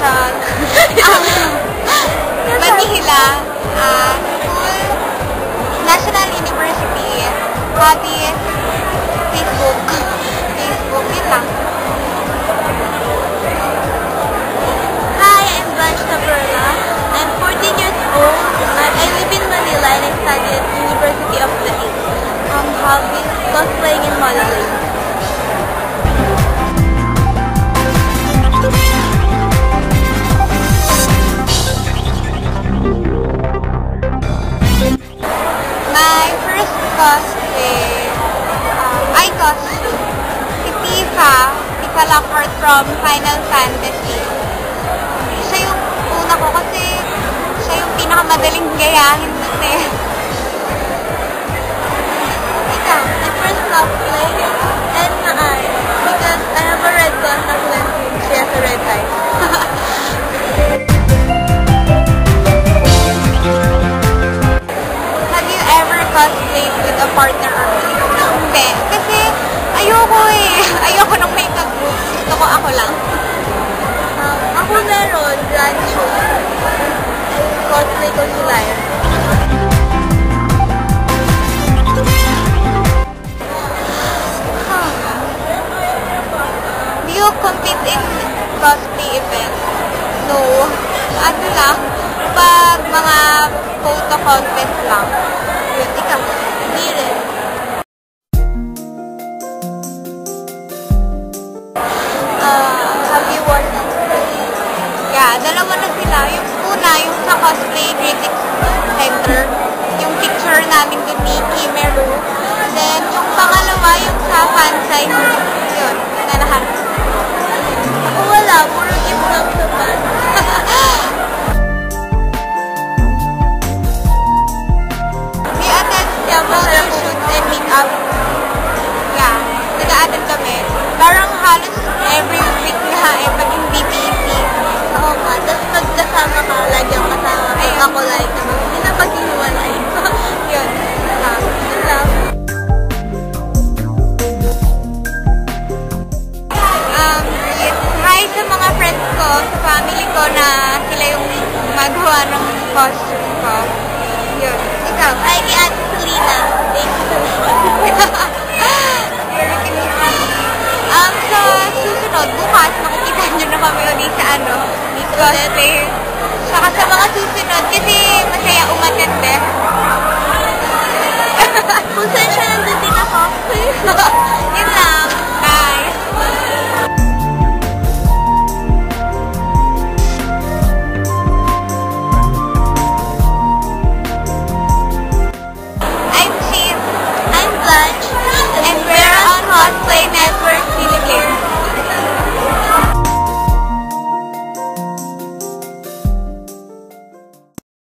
Charot. Manila, school, National University, hobbies, Facebook, yun lang. Hi, I'm Blanche Taperla. I'm 14 years old. I live in Manila and I study at University of the East. Hobbies, cosplaying and modeling. My first cosplay, I costume, si Tifa Lockhart from Final Fantasy. Siya yung una ko kasi siya yung pinakamadaling gayahin dun eh. Ikaw, my first cosplay, Edna Ai, because I have a red contact lens and she has a red eye. Have you ever cosplayed with a partner or hindi? Kasi ayoko eh. Ayoko ng makeup group. Gusto ko ako lang. Ako meron, Rancho. Cosplay ko si Lyre. Do you compete in cosplay events? No. Ano lang? Pag mga photo contest lang. Yun, ikaw. Hindi rin. Have you watched it? Yeah, dalawa na sila. Yung una, yung sa Cosplay Critics Center. Yung picture namin dun ni Kimeru. Then, yung pangalawa, yung sa fansite. Yun, na lahat. Ako wala, puro gift lang sa fan. We attend photo shoots and meet-up. Yeah, nag-a-attend kami. Parang halos every week na pag hindi busy. Oo nga, tapos pagkasama ka, lagi ang kasama. Ako like, hindi na paghihiwalay.